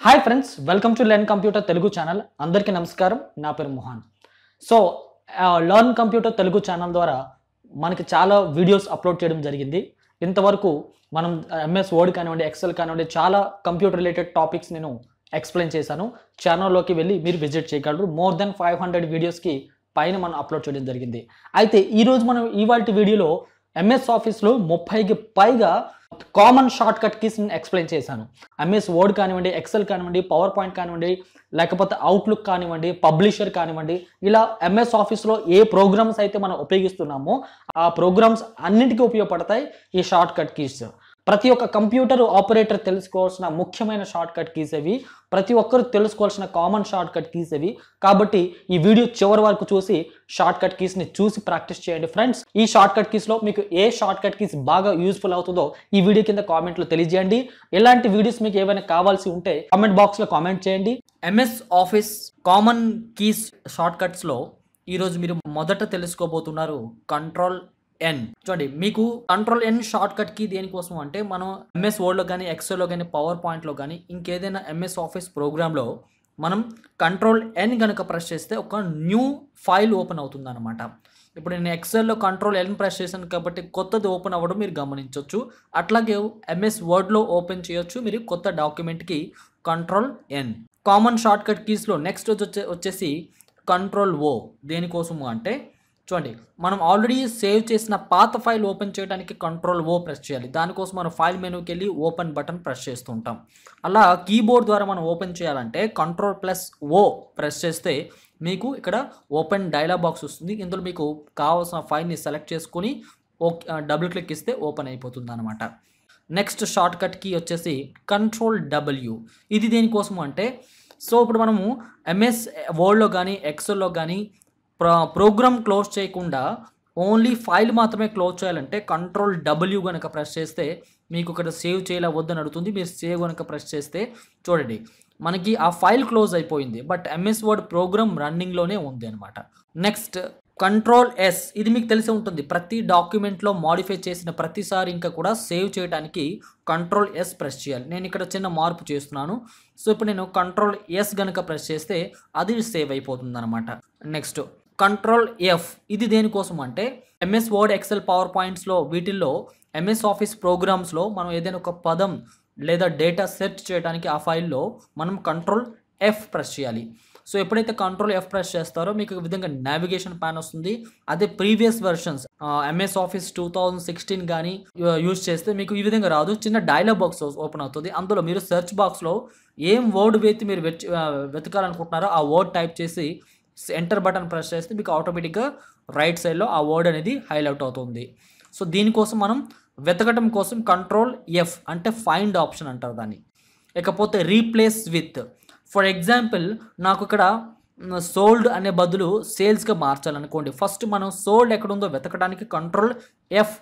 Hi friends, welcome to learn computer Telugu channel. అందరికీ నమస్కారం. నా పేరు Mohan. So learn computer Telugu channel ద్వారా మనకి చాలా వీడియోస్ అప్లోడ్ చేయడం జరిగింది. ఇంతవరకు మనం ఎంఎస్ వర్డ్ కానివ్వండి, ఎక్సెల్ కానివ్వండి, చాలా కంప్యూటర్ రిలేటెడ్ టాపిక్స్ నేను ఎక్స్ప్లెయిన్ చేశాను. ఛానల్లోకి వెళ్ళి మీరు విజిట్ చేయగలరు. మోర్ దెన్ 500 వీడియోస్కి పైన మనం అప్లోడ్ చేయడం జరిగింది. అయితే ఈరోజు మనం ఇవాల్టి వీడియోలో ఎంఎస్ ఆఫీస్లో 30కి పైగా common shortcut keys explain చేశాను. ఎంఎస్ వర్డ్ కానివ్వండి, ఎక్సెల్ కానివ్వండి, పవర్ పాయింట్ కానివ్వండి, లేకపోతే అవుట్లుక్ కానివ్వండి, పబ్లిషర్ కానివ్వండి, ఇలా ఎంఎస్ ఆఫీస్లో ఏ ప్రోగ్రామ్స్ అయితే మనం ఉపయోగిస్తున్నామో ఆ ప్రోగ్రామ్స్ అన్నింటికీ ఉపయోగపడతాయి ఈ షార్ట్ కట్ కీస్. ప్రతి ఒక్క కంప్యూటర్ ఆపరేటర్ తెలుసుకోవాల్సిన ముఖ్యమైన షార్ట్ కట్ కీస్ అవి. ప్రతి ఒక్కరు తెలుసుకోవాల్సిన కామన్ షార్ట్ కట్ కీస్ అవి. కాబట్టి ఈ వీడియో చివరి వరకు చూసి షార్ట్ కట్ కీస్ని చూసి ప్రాక్టీస్ చేయండి ఫ్రెండ్స్. ఈ షార్ట్ కట్ కీస్లో మీకు ఏ షార్ట్ కట్ కీస్ బాగా యూస్ఫుల్ అవుతుందో ఈ వీడియో కింద కామెంట్లో తెలియజేయండి. ఎలాంటి వీడియోస్ మీకు ఏమైనా కావాల్సి ఉంటే కామెంట్ బాక్స్లో కామెంట్ చేయండి. ఎంఎస్ ఆఫీస్ కామన్ కీస్ షార్ట్ కట్స్లో ఈరోజు మీరు మొదట తెలుసుకోబోతున్నారు కంట్రోల్ ఎన్. చూడండి, మీకు control N shortcut key దేనికోసం అంటే మనం ఎంఎస్ వర్డ్లో కానీ, ఎక్సెల్లో కానీ, పవర్ పాయింట్లో కానీ, ఇంకేదైనా ఎంఎస్ ఆఫీస్ ప్రోగ్రాంలో మనం కంట్రోల్ ఎన్ కనుక ప్రెస్ చేస్తే ఒక న్యూ ఫైల్ ఓపెన్ అవుతుంది అనమాట. ఇప్పుడు నేను ఎక్సెల్లో కంట్రోల్ ఎన్ ప్రెస్ చేశాను కాబట్టి కొత్తది ఓపెన్ అవ్వడం మీరు గమనించవచ్చు. అట్లాగే ఎంఎస్ వర్డ్లో ఓపెన్ చేయొచ్చు మీరు కొత్త డాక్యుమెంట్కి control N. Common shortcut కీస్లో నెక్స్ట్ వచ్చేసి కంట్రోల్ ఓ. దేనికోసము అంటే చూడండి, మనం ఆల్రెడీ సేవ్ చేసిన పాత ఫైల్ ఓపెన్ చేయడానికి కంట్రోల్ ఓ ప్రెస్ చేయాలి. దానికోసం మనం ఫైల్ మెనూకి వెళ్ళి ఓపెన్ బటన్ ప్రెస్ చేస్తూ ఉంటాం. అలా కీబోర్డ్ ద్వారా మనం ఓపెన్ చేయాలంటే కంట్రోల్ ప్లస్ ఓ ప్రెస్ చేస్తే మీకు ఇక్కడ ఓపెన్ డైలాగ్ బాక్స్ వస్తుంది. ఇందులో మీకు కావాల్సిన ఫైల్ని సెలెక్ట్ చేసుకుని డబుల్ క్లిక్ ఇస్తే ఓపెన్ అయిపోతుంది అనమాట. నెక్స్ట్ షార్ట్ కట్ కీ వచ్చేసి కంట్రోల్ డబ్ల్యూ. ఇది దేనికోసం అంటే ఇప్పుడు మనము ఎంఎస్ వర్డ్లో కానీ, ఎక్సెల్లో కానీ ప్రోగ్రామ్ క్లోజ్ చేయకుండా ఓన్లీ ఫైల్ మాత్రమే క్లోజ్ చేయాలంటే కంట్రోల్ డబ్ల్యూ కనుక ప్రెస్ చేస్తే మీకు ఇక్కడ సేవ్ చేయాల వద్దని అడుగుతుంది. మీరు సేవ్ కనుక ప్రెస్ చేస్తే చూడండి మనకి ఆ ఫైల్ క్లోజ్ అయిపోయింది, బట్ ఎంఎస్ వర్డ్ ప్రోగ్రామ్ రన్నింగ్లోనే ఉంది అనమాట. Next control yes. ఇది మీకు తెలిసి ఉంటుంది, ప్రతి డాక్యుమెంట్లో మాడిఫై చేసిన ప్రతిసారి ఇంకా కూడా సేవ్ చేయడానికి కంట్రోల్ ఎస్ ప్రెస్ చేయాలి. నేను ఇక్కడ చిన్న మార్పు చేస్తున్నాను. ఇప్పుడు నేను కంట్రోల్ ఎస్ కనుక ప్రెస్ చేస్తే అది సేవ్ అయిపోతుంది అనమాట. Next control F. ఇది దేనికోసం అంటే ఎంఎస్ వర్డ్, ఎక్సెల్, పవర్ పాయింట్స్లో వీటిల్లో ఎంఎస్ ఆఫీస్ ప్రోగ్రామ్స్లో మనం ఏదైనా ఒక పదం లేదా డేటా సెర్చ్ చేయడానికి ఆ ఫైల్లో మనం కంట్రోల్ ఎఫ్ ప్రెస్ చేయాలి. ఎప్పుడైతే కంట్రోల్ ఎఫ్ ప్రెస్ చేస్తారో మీకు ఈ విధంగా నావిగేషన్ ప్యాన్ వస్తుంది. అదే ప్రీవియస్ వెర్షన్స్ ఎంఎస్ ఆఫీస్ 2016 కానీ యూజ్ చేస్తే మీకు ఈ విధంగా రాదు. చిన్న డైలాగ్ బాక్స్ ఓపెన్ అవుతుంది. అందులో మీరు సెర్చ్ బాక్స్లో ఏం వర్డ్ వేతి మీరు వెతకాలనుకుంటున్నారో ఆ వర్డ్ టైప్ చేసి ఎంటర్ బటన్ ప్రెస్ చేస్తే మీకు ఆటోమేటిక్గా రైట్ సైడ్లో ఆ వర్డ్ అనేది హైలైట్ అవుతుంది. దీనికోసం మనం వెతకడం కోసం కంట్రోల్ ఎఫ్ అంటే ఫైండ్ ఆప్షన్ అంటారు దాన్ని. ఇకపోతే రీప్లేస్ విత్. ఫర్ ఎగ్జాంపుల్ నాకు ఇక్కడ సోల్డ్ అనే బదులు సేల్స్గా మార్చాలనుకోండి. ఫస్ట్ మనం సోల్డ్ ఎక్కడ ఉందో వెతకడానికి control F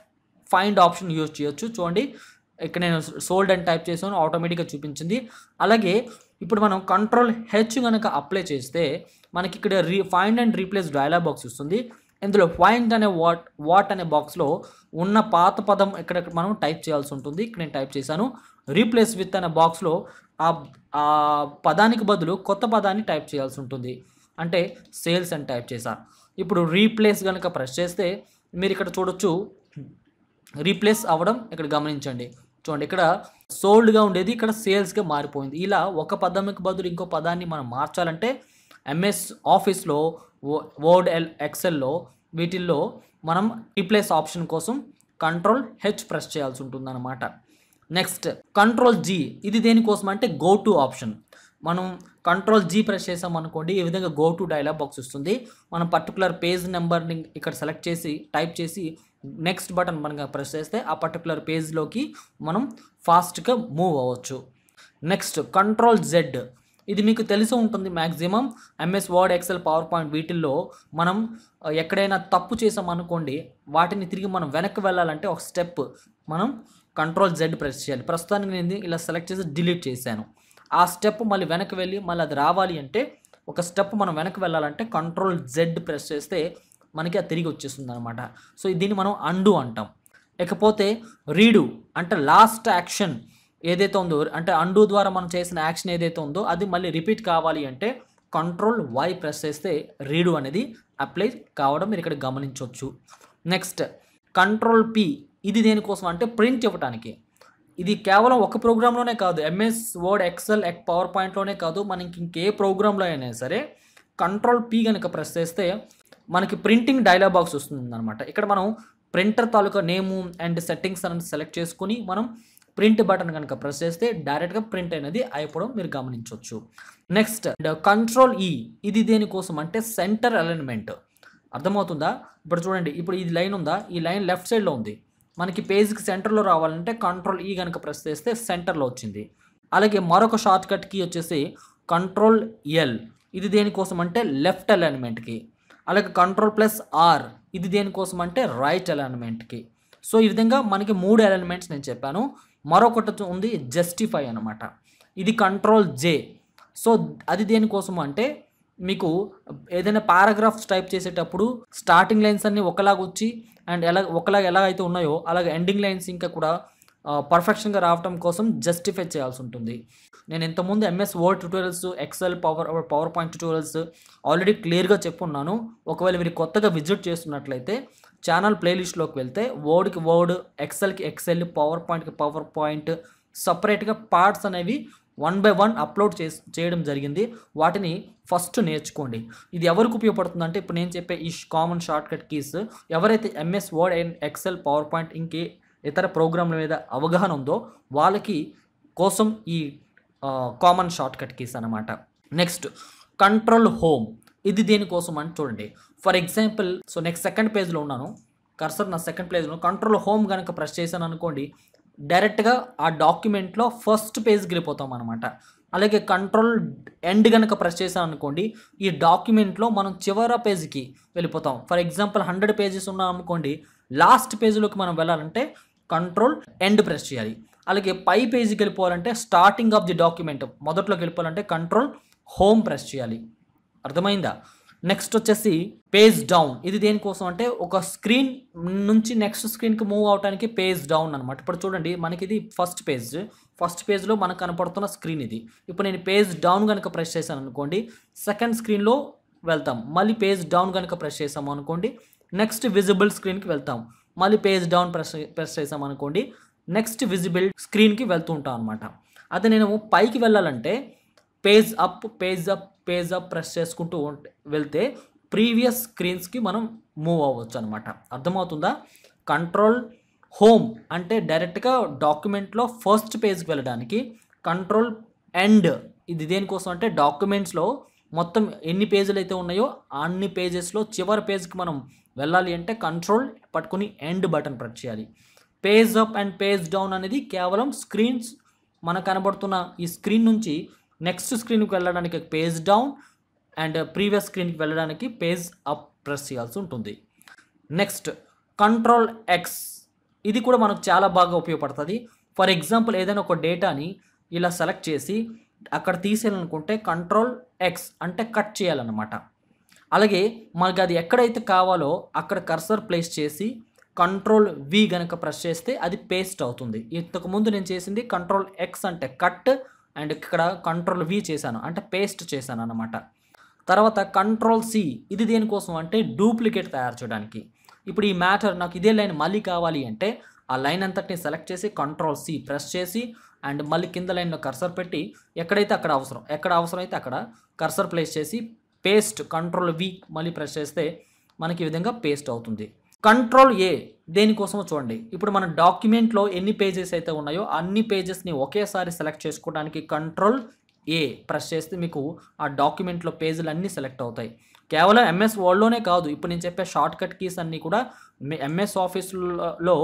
find option use చేయొచ్చు. చూడండి, ఇక్కడ నేను సోల్డ్ అని టైప్ చేసాను, ఆటోమేటిక్గా చూపించింది. అలాగే ఇప్పుడు మనం కంట్రోల్ హెచ్ కనుక అప్లై చేస్తే మనకి ఇక్కడ find and replace dialogue box వస్తుంది. ఇందులో ఫైండ్ అనే వాట్ అనే బాక్స్లో ఉన్న పాత పదం ఇక్కడ మనం టైప్ చేయాల్సి ఉంటుంది. ఇక్కడ నేను టైప్ చేశాను. రీప్లేస్ విత్ అనే బాక్స్లో ఆ పదానికి బదులు కొత్త పదాన్ని టైప్ చేయాల్సి ఉంటుంది. అంటే సేల్స్ అని టైప్ చేశాను. ఇప్పుడు రీప్లేస్ కనుక ప్రెస్ చేస్తే మీరు ఇక్కడ చూడొచ్చు రీప్లేస్ అవ్వడం ఇక్కడ గమనించండి. చూడండి, ఇక్కడ సోల్డ్గా ఉండేది ఇక్కడ సేల్స్గా మారిపోయింది. ఇలా ఒక పదానికి బదులు ఇంకో పదాన్ని మనం మార్చాలంటే ఎంఎస్ ఆఫీస్లో, వర్డ్, ఎక్సెల్లో వీటిల్లో మనం రీప్లేస్ ఆప్షన్ కోసం కంట్రోల్ హెచ్ ప్రెస్ చేయాల్సి ఉంటుంది అన్నమాట. Next control G. ఇది దేనికోసం అంటే గో టు ఆప్షన్. మనం కంట్రోల్ జీ ప్రెస్ చేసాం అనుకోండి, ఈ విధంగా గో టు డైలాగ్ బాక్స్ వస్తుంది. మనం పర్టికులర్ పేజ్ నెంబర్ని ఇక్కడ సెలెక్ట్ చేసి టైప్ చేసి నెక్స్ట్ బటన్ మనగా ప్రెస్ చేస్తే ఆ పర్టికులర్ పేజ్లోకి మనం ఫాస్ట్గా మూవ్ అవ్వచ్చు. Next control Z. ఇది మీకు తెలిసి ఉంటుంది maximum MS Word, Excel, power point వీటిల్లో మనం ఎక్కడైనా తప్పు చేసాం అనుకోండి, వాటిని తిరిగి మనం వెనక్కి వెళ్ళాలంటే ఒక స్టెప్ మనం కంట్రోల్ జెడ్ ప్రెస్ చేయాలి. ప్రస్తుతానికి నేను ఇలా సెలెక్ట్ చేసి డిలీట్ చేశాను. ఆ స్టెప్ మళ్ళీ వెనక్కి వెళ్ళి మళ్ళీ అది రావాలి అంటే ఒక స్టెప్ మనం వెనక్కి వెళ్ళాలంటే కంట్రోల్ జెడ్ ప్రెస్ చేస్తే మనకి అది తిరిగి వచ్చేస్తుంది అనమాట. దీన్ని మనం అండు అంటాం. ఇకపోతే రీడు అంటే లాస్ట్ యాక్షన్. ఏదైతే ఉందో అంటే అండూ ద్వారా మనం చేసిన యాక్షన్ ఏదైతే ఉందో అది మళ్ళీ రిపీట్ కావాలి అంటే కంట్రోల్ వై ప్రెస్ చేస్తే రీడు అనేది అప్లై కావడం మీరు ఇక్కడ గమనించవచ్చు. నెక్స్ట్ కంట్రోల్ పి, ఇది దేనికోసం అంటే ప్రింట్ ఇవ్వడానికి. ఇది కేవలం ఒక ప్రోగ్రాంలోనే కాదు, ఎంఎస్ వర్డ్, ఎక్సెల్, పవర్ పాయింట్లోనే కాదు, మనకి ఇంకే ప్రోగ్రాంలో అయినా సరే కంట్రోల్ పి కనుక ప్రెస్ చేస్తే మనకి ప్రింటింగ్ డైలాగ్ బాక్స్ వస్తుంది అనమాట. ఇక్కడ మనం printer taluka name and settings అనేది సెలెక్ట్ చేసుకుని మనం ప్రింట్ బటన్ కనుక ప్రెస్ చేస్తే డైరెక్ట్గా ప్రింట్ అనేది అయిపోవడం మీరు గమనించవచ్చు. నెక్స్ట్ కంట్రోల్ ఈ, ఇది దేనికోసం అంటే సెంటర్ అలైన్మెంట్. అర్థమవుతుందా? ఇప్పుడు చూడండి, ఇప్పుడు ఈ లైన్ ఉందా, ఈ లైన్ లెఫ్ట్ సైడ్లో ఉంది, మనకి పేజ్కి సెంటర్లో రావాలంటే కంట్రోల్ ఈ కనుక ప్రెస్ చేస్తే సెంటర్లో వచ్చింది. అలాగే మరొక షార్ట్ కట్ కీ వచ్చేసి కంట్రోల్ ఎల్, ఇది దేనికోసం అంటే లెఫ్ట్ అలైన్మెంట్కి. అలాగే కంట్రోల్ ప్లస్ ఆర్, ఇది దేనికోసం అంటే రైట్ అలైన్మెంట్కి. సో ఈ విధంగా మనకి 3 అలైన్మెంట్స్ నేను చెప్పాను. మరొకటి ఉంది జస్టిఫై అనమాట, ఇది కంట్రోల్ జే. సో అది దేనికోసం అంటే మీకు ఏదైనా పారాగ్రాఫ్స్ టైప్ చేసేటప్పుడు స్టార్టింగ్ లైన్స్ అన్నీ ఒకలాగా వచ్చి అండ్ ఒకలాగా ఎలా అయితే ఉన్నాయో అలాగే ఎండింగ్ లైన్స్ ఇంకా కూడా పర్ఫెక్షన్గా రావడం కోసం జస్టిఫై చేయాల్సి ఉంటుంది. నేను ఇంతకుముందు MS Word tutorials, Excel, power point tutorials already క్లియర్గా చెప్పున్నాను. ఒకవేళ మీరు కొత్తగా విజిట్ చేస్తున్నట్లయితే ఛానల్ ప్లేలిస్ట్లోకి వెళ్తే వర్డ్కి వర్డ్, ఎక్సెల్కి ఎక్సెల్, పవర్ పాయింట్కి పవర్ పాయింట్ సపరేట్గా పార్ట్స్ అనేవి 1 by 1 అప్లోడ్ చేయడం జరిగింది. వాటిని ఫస్ట్ నేర్చుకోండి. ఇది ఎవరికి ఉపయోగపడుతుంది అంటే ఇప్పుడు నేను చెప్పే ఈ కామన్ షార్ట్ కట్ కీస్ ఎవరైతే MS Word and Excel, power point ఇంకే ఇతర ప్రోగ్రాంల మీద అవగాహన ఉందో వాళ్ళకి కోసం ఈ కామన్ షార్ట్ కట్ కీస్ అనమాట. నెక్స్ట్ కంట్రోల్ హోమ్, ఇది దేనికోసం అని చూడండి. For example so next second పేజ్లో ఉన్నాను, కర్సర్ నా సెకండ్ పేజ్లో, కంట్రోల్ హోమ్ కనుక ప్రెస్ చేశాను అనుకోండి డైరెక్ట్గా ఆ డాక్యుమెంట్లో ఫస్ట్ పేజ్కి వెళ్ళిపోతాం అనమాట. అలాగే కంట్రోల్ ఎండ్ కనుక ప్రెస్ చేసాం అనుకోండి ఈ డాక్యుమెంట్లో మనం చివరి పేజ్కి వెళ్ళిపోతాం. ఫర్ ఎగ్జాంపుల్ 100 పేజెస్ ఉన్నాం అనుకోండి, లాస్ట్ పేజ్లోకి మనం వెళ్ళాలంటే కంట్రోల్ ఎండ్ ప్రెస్ చేయాలి. అలాగే పై పేజ్కి వెళ్ళిపోవాలంటే స్టార్టింగ్ ఆఫ్ ది డాక్యుమెంట్ మొదట్లోకి వెళ్ళిపోవాలంటే కంట్రోల్ హోమ్ ప్రెస్ చేయాలి. అర్థమైందా? నెక్స్ట్ వచ్చేసి పేజ్ డౌన్, ఇది దేనికోసం అంటే ఒక స్క్రీన్ నుంచి నెక్స్ట్ స్క్రీన్కి మూవ్ అవడానికి పేజ్ డౌన్ అనమాట. ఇప్పుడు చూడండి మనకి ఇది ఫస్ట్ పేజ్లో మనకు కనపడుతున్న స్క్రీన్ ఇది. ఇప్పుడు నేను పేజ్ డౌన్ కనుక ప్రెస్ చేశాను అనుకోండి సెకండ్ స్క్రీన్లో వెళ్తాం. మళ్ళీ పేజ్ డౌన్ కనుక ప్రెస్ చేసాము అనుకోండి నెక్స్ట్ విజిబుల్ స్క్రీన్కి వెళ్తాం. మళ్ళీ పేజ్ డౌన్ ప్రెస్ చేసాం అనుకోండి నెక్స్ట్ విజిబుల్ స్క్రీన్కి వెళ్తూ ఉంటాం అనమాట. అదే నేను పైకి వెళ్ళాలంటే పేజ్ అప్ ప్రెస్ చేసుకుంటూ వెళ్తే ప్రీవియస్ స్క్రీన్స్కి మనం మూవ్ అవ్వచ్చు అనమాట. అర్థమవుతుందా? కంట్రోల్ హోమ్ అంటే డైరెక్ట్గా డాక్యుమెంట్లో ఫస్ట్ పేజ్కి వెళ్ళడానికి, కంట్రోల్ ఎండ్ ఇది దేనికోసం అంటే డాక్యుమెంట్స్లో మొత్తం ఎన్ని పేజీలు అయితే ఉన్నాయో అన్ని పేజెస్లో చివరి పేజ్కి మనం వెళ్ళాలి అంటే కంట్రోల్ పట్టుకుని ఎండ్ బటన్ ప్రెస్ చేయాలి. Page up and page down అనేది కేవలం స్క్రీన్స్ మనకు కనబడుతున్న ఈ స్క్రీన్ నుంచి నెక్స్ట్ స్క్రీన్కి వెళ్ళడానికి పేజ్ డౌన్ అండ్ ప్రీవియస్ స్క్రీన్కి వెళ్ళడానికి పేజ్ అప్ ప్రెస్ చేయాల్సి ఉంటుంది. నెక్స్ట్ కంట్రోల్ ఎక్స్, ఇది కూడా మనకు చాలా బాగా ఉపయోగపడుతుంది. ఫర్ ఎగ్జాంపుల్ ఏదైనా ఒక డేటాని ఇలా సెలెక్ట్ చేసి అక్కడ తీసేయాలనుకుంటే కంట్రోల్ ఎక్స్ అంటే కట్ చేయాలన్నమాట. అలాగే మనకి అది ఎక్కడైతే కావాలో అక్కడ కర్సర్ ప్లేస్ చేసి కంట్రోల్ వి కనుక ప్రెస్ చేస్తే అది పేస్ట్ అవుతుంది. ఇంతకుముందు నేను చేసింది కంట్రోల్ ఎక్స్ అంటే కట్ అండ్ ఇక్కడ కంట్రోల్ వి చేశాను అంటే పేస్ట్ చేశాను అన్నమాట. తర్వాత కంట్రోల్ సి, ఇది దేనికోసం అంటే డూప్లికేట్ తయారు చేయడానికి. ఇప్పుడు ఈ మ్యాటర్ నాకు ఇదే లైన్ మళ్ళీ కావాలి అంటే ఆ లైన్ అంతటిని సెలెక్ట్ చేసి కంట్రోల్ సి ప్రెస్ చేసి అండ్ మళ్ళీ కింద లైన్లో కర్సర్ పెట్టి ఎక్కడ అవసరం అయితే అక్కడ కర్సర్ ప్లేస్ చేసి పేస్ట్ కంట్రోల్ వి మళ్ళీ ప్రెస్ చేస్తే మనకి ఈ విధంగా పేస్ట్ అవుతుంది. కంట్రోల్ ఏ దేనికోసమో చూడండి. ఇప్పుడు మన డాక్యుమెంట్లో ఎన్ని పేజెస్ అయితే ఉన్నాయో అన్ని పేజెస్ని ఒకేసారి సెలెక్ట్ చేసుకోవడానికి కంట్రోల్ ఏ ప్రెస్ చేస్తే మీకు ఆ డాక్యుమెంట్లో పేజీలు అన్నీ సెలెక్ట్ అవుతాయి. కేవలం ఎంఎస్ వర్డ్లోనే కాదు, ఇప్పుడు నేను చెప్పే షార్ట్ కట్ కీస్ అన్నీ కూడా ఎంఎస్ ఆఫీస్లో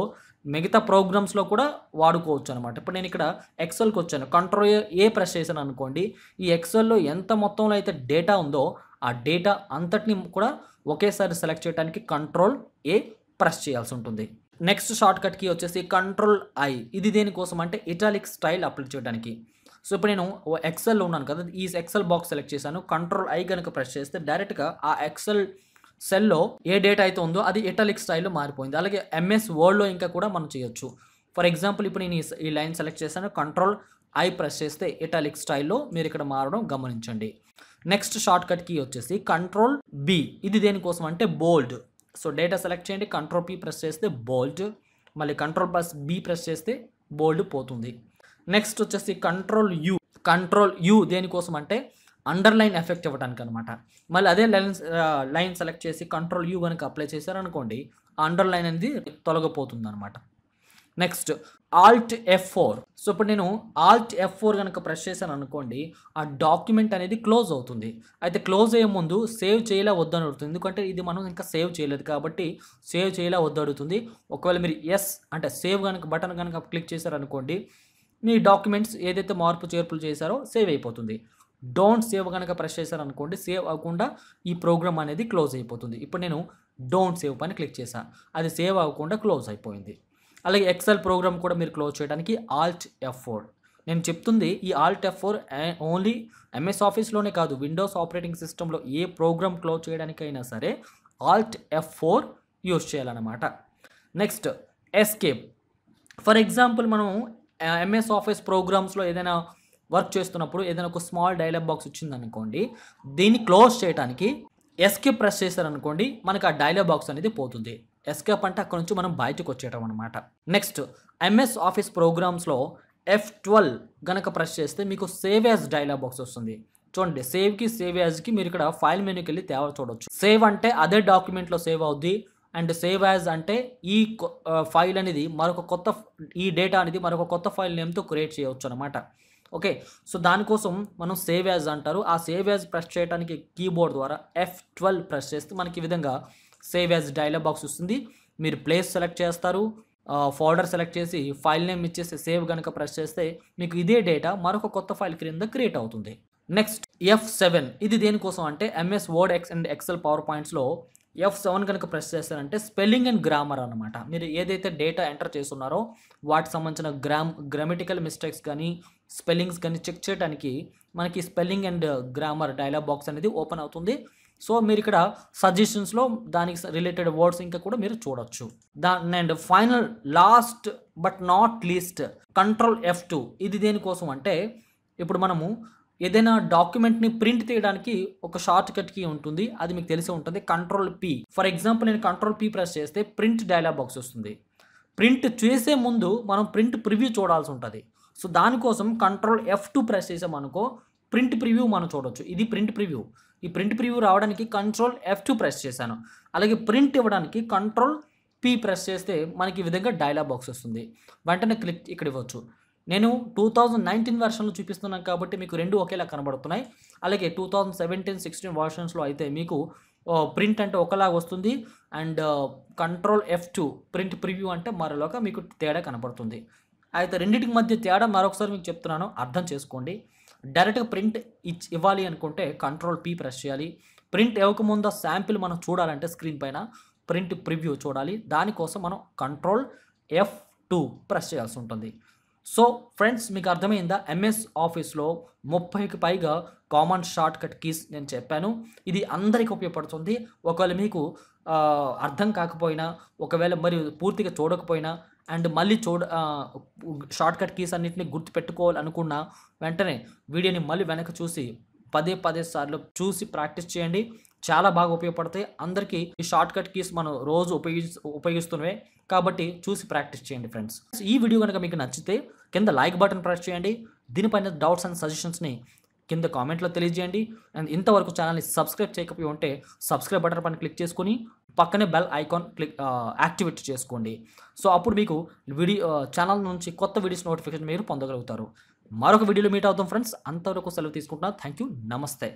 మిగతా ప్రోగ్రామ్స్లో కూడా వాడుకోవచ్చు అనమాట. ఇప్పుడు నేను ఇక్కడ ఎక్సెల్కి వచ్చాను, కంట్రోల్ ఏ ప్రెస్ చేశాను అనుకోండి ఈ ఎక్సెల్లో ఎంత మొత్తంలో అయితే డేటా ఉందో ఆ డేటా అంతటిని కూడా ఒకేసారి సెలెక్ట్ చేయడానికి కంట్రోల్ ఏ ప్రెస్ చేయాల్సి ఉంటుంది. నెక్స్ట్ షార్ట్ కట్ కీ వచ్చేసి కంట్రోల్ ఐ, ఇది దేనికోసం అంటే ఇటాలిక్ స్టైల్ అప్లై చేయడానికి. సో ఇప్పుడు నేను ఎక్సెల్లో ఉన్నాను కదా, ఈ ఎక్సెల్ బాక్స్ సెలెక్ట్ చేశాను, కంట్రోల్ ఐ కనుక ప్రెస్ చేస్తే డైరెక్ట్గా ఆ ఎక్సెల్ సెల్లో ఏ డేటా అయితే ఉందో అది ఇటాలిక్ స్టైల్లో మారిపోయింది. అలాగే ఎంఎస్ వర్డ్లో ఇంకా కూడా మనం చేయొచ్చు. ఫర్ ఎగ్జాంపుల్ ఇప్పుడు నేను ఈ లైన్ సెలెక్ట్ చేశాను, కంట్రోల్ ఐ ప్రెస్ చేస్తే ఇటాలిక్ స్టైల్లో మీరు ఇక్కడ మారడం గమనించండి. నెక్స్ట్ షార్ట్ కట్ కీ వచ్చేసి కంట్రోల్ బి. ఇది దేనికోసం అంటే బోల్డ్. సో డేటా సెలెక్ట్ చేయండి, కంట్రోల్ పి ప్రెస్ చేస్తే బోల్డ్, మళ్ళీ కంట్రోల్ ప్లస్ బి ప్రెస్ చేస్తే బోల్డ్ పోతుంది. నెక్స్ట్ వచ్చేసి కంట్రోల్ యు దేనికోసం అంటే అండర్లైన్ ఎఫెక్ట్ ఇవ్వడానికి అనమాట. మళ్ళీ అదే లైన్ సెలెక్ట్ చేసి కంట్రోల్ యూ కనుక అప్లై చేశారనుకోండి, ఆ అండర్లైన్ అనేది తొలగిపోతుంది అనమాట. Next Alt F4. సో ఇప్పుడు నేను ఆల్ట్ F4 కనుక ప్రెస్ చేశాను అనుకోండి, ఆ డాక్యుమెంట్ అనేది క్లోజ్ అవుతుంది. అయితే క్లోజ్ అయ్యే ముందు సేవ్ చేయలే వద్దని అడుగుతుంది, ఎందుకంటే ఇది మనం ఇంకా సేవ్ చేయలేదు కాబట్టి సేవ్ చేయలే వద్దు అడుగుతుంది. ఒకవేళ మీరు ఎస్ అంటే సేవ్ కనుక బటన్ కనుక క్లిక్ చేశారనుకోండి, మీ డాక్యుమెంట్స్ ఏదైతే మార్పు చేర్పులు చేశారో సేవ్ అయిపోతుంది. డోంట్ సేవ్ కనుక ప్రెస్ చేశారనుకోండి, సేవ్ అవ్వకుండా ఈ ప్రోగ్రామ్ అనేది క్లోజ్ అయిపోతుంది. ఇప్పుడు నేను డోంట్ సేవ్ పైన క్లిక్ చేశాను, అది సేవ్ అవ్వకుండా క్లోజ్ అయిపోయింది. అలాగే ఎక్సెల్ ప్రోగ్రామ్ కూడా మీరు క్లోజ్ చేయడానికి ఆల్ట్ F4. నేను చెప్తుంది ఈ ఆల్ట్ F4 ఓన్లీ MS ఆఫీస్లోనే కాదు, విండోస్ ఆపరేటింగ్ సిస్టంలో ఏ ప్రోగ్రామ్ క్లోజ్ చేయడానికైనా సరే ఆల్ట్ F4 యూజ్ చేయాలన్నమాట. Next escape. ఫర్ ఎగ్జాంపుల్ మనం MS ఆఫీస్ ప్రోగ్రామ్స్లో ఏదైనా వర్క్ చేస్తున్నప్పుడు ఏదైనా ఒక స్మాల్ డైలాగ్ బాక్స్ వచ్చిందనుకోండి, దీన్ని క్లోజ్ చేయడానికి ఎస్కేప్ ప్రెస్ చేశారనుకోండి, మనకు ఆ డైలాగ్ బాక్స్ అనేది పోతుంది. ఎస్కేప్ అంటే అక్కడ నుంచి మనం బయటకు వచ్చేయటం అనమాట. నెక్స్ట్ MS ఆఫీస్ ప్రోగ్రామ్స్లో F12 గనక ప్రెస్ చేస్తే మీకు సేవ్ యాజ్ డైలాగ్ బాక్స్ వస్తుంది. చూడండి, సేవ్కి సేవ్ యాజ్కి మీరు ఇక్కడ ఫైల్ మెనూకి వెళ్ళి తేడా చూడవచ్చు. సేవ్ అంటే అదే డాక్యుమెంట్లో సేవ్ అవుద్ది, అండ్ సేవ్ యాజ్ అంటే ఈ ఫైల్ అనేది ఈ డేటా అనేది మరొక కొత్త ఫైల్ నేమ్తో క్రియేట్ చేయవచ్చు అనమాట. ఓకే, సో దానికోసం మనం సేవ్ యాజ్ అంటారు. ఆ సేవ్ యాజ్ ప్రెస్ చేయడానికి కీబోర్డ్ ద్వారా F12 ప్రెస్ చేస్తే మనకి ఈ విధంగా సేవ్ యాజ్ డైలాగ్ బాక్స్ వస్తుంది. మీరు ప్లేస్ సెలెక్ట్ చేస్తారు, ఫోల్డర్ సెలెక్ట్ చేసి ఫైల్ నేమ్ ఇచ్చేసి సేవ్ కనుక ప్రెస్ చేస్తే మీకు ఇదే డేటా మరొక కొత్త ఫైల్ క్రింద క్రియేట్ అవుతుంది. Next F7. ఇది దేనికోసం అంటే MS వర్డ్ అండ్ ఎక్సెల్ పవర్ పాయింట్స్లో F7 కనుక ప్రెస్ చేస్తారంటే స్పెల్లింగ్ అండ్ గ్రామర్ అనమాట. మీరు ఏదైతే డేటా ఎంటర్ చేస్తున్నారో వాటికి సంబంధించిన గ్రామటికల్ మిస్టేక్స్ కానీ స్పెల్లింగ్స్ కానీ చెక్ చేయడానికి మనకి spelling and grammar dialogue box అనేది ఓపెన్ అవుతుంది. సో మీరు ఇక్కడ సజెషన్స్లో దానికి రిలేటెడ్ వర్డ్స్ ఇంకా కూడా మీరు చూడొచ్చు. And final last but not least control F2. ఇది దేనికోసం అంటే ఇప్పుడు మనము ఏదైనా డాక్యుమెంట్ని ప్రింట్ తీయడానికి ఒక షార్ట్ కట్ కీ ఉంటుంది, అది మీకు తెలిసి ఉంటుంది, కంట్రోల్ P. ఫర్ ఎగ్జాంపుల్ నేను కంట్రోల్ P ప్రెస్ చేస్తే ప్రింట్ డైలాగ్ బాక్స్ వస్తుంది. ప్రింట్ చేసే ముందు మనం ప్రింట్ ప్రివ్యూ చూడాల్సి ఉంటుంది. సో దానికోసం కంట్రోల్ F2 ప్రెస్ చేసామనుకో ప్రింట్ ప్రివ్యూ మనం చూడొచ్చు. ఇది ప్రింట్ ప్రివ్యూ. ఈ ప్రింట్ ప్రివ్యూ రావడానికి కంట్రోల్ F2 ప్రెస్ చేశాను. అలాగే ప్రింట్ ఇవ్వడానికి కంట్రోల్ P ప్రెస్ చేస్తే మనకి ఈ విధంగా డైలాగ్ బాక్స్ వస్తుంది. వెంటనే క్లిక్ ఇక్కడ ఇవ్వచ్చు. నేను 2019 వెర్షన్లో చూపిస్తున్నాను కాబట్టి మీకు రెండు ఒకేలా కనబడుతున్నాయి. అలాగే 2017-16 వర్షన్స్లో అయితే మీకు ప్రింట్ అంటే ఒకలాగా వస్తుంది, and control F2 print preview అంటే మరోలాగా మీకు తేడా కనబడుతుంది. అయితే రెండింటికి మధ్య తేడా మరొకసారి మీకు చెప్తున్నాను, అర్థం చేసుకోండి. డైరెక్ట్గా ప్రింట్ ఇవ్వాలి అనుకుంటే కంట్రోల్ P ప్రెస్ చేయాలి. ప్రింట్ ఇవ్వకముందు శాంపిల్ మనం చూడాలంటే స్క్రీన్ పైన ప్రింట్ ప్రివ్యూ చూడాలి, దానికోసం మనం కంట్రోల్ F2 ప్రెస్ చేయాల్సి ఉంటుంది. సో ఫ్రెండ్స్, మీకు అర్థమైందా? MS ఆఫీస్లో 30కి పైగా కామన్ షార్ట్ కట్ కీస్ నేను చెప్పాను. ఇది అందరికీ ఉపయోగపడుతుంది. ఒకవేళ మీకు అర్థం కాకపోయినా, ఒకవేళ మరి పూర్తిగా చూడకపోయినా, అండ్ మళ్ళీ షార్ట్ కట్ కీస్ అన్నింటినీ గుర్తుపెట్టుకోవాలనుకున్నా వెంటనే వీడియోని మళ్ళీ వెనక్కి చూసి పదే సార్లు చూసి ప్రాక్టీస్ చేయండి. చాలా బాగా ఉపయోగపడతాయి. అందరికీ ఈ షార్ట్ కట్ కీస్ మనం రోజు ఉపయోగిస్తున్నవే కాబట్టి చూసి ప్రాక్టీస్ చేయండి ఫ్రెండ్స్. ఈ వీడియో కనుక మీకు నచ్చితే కింద లైక్ బటన్ ప్రెస్ చేయండి. దీనిపైన డౌట్స్ అండ్ సజెషన్స్ని కింద కామెంట్లో తెలియజేయండి. అండ్ ఇంతవరకు ఛానల్ని సబ్స్క్రైబ్ చేయకపోయి ఉంటే సబ్స్క్రైబ్ బటన్ పైన క్లిక్ చేసుకుని పక్కనే బెల్ ఐకాన్ యాక్టివేట్ చేసుకోండి. సో అప్పుడు మీకు ఛానల్ నుంచి కొత్త వీడియోస్ నోటిఫికేషన్ మీరు పొందగలుగుతారు. మరొక వీడియోలో మీట్ అవుతాం ఫ్రెండ్స్. అంతవరకు సెలవు తీసుకుంటున్నాను. Thank you. నమస్తే.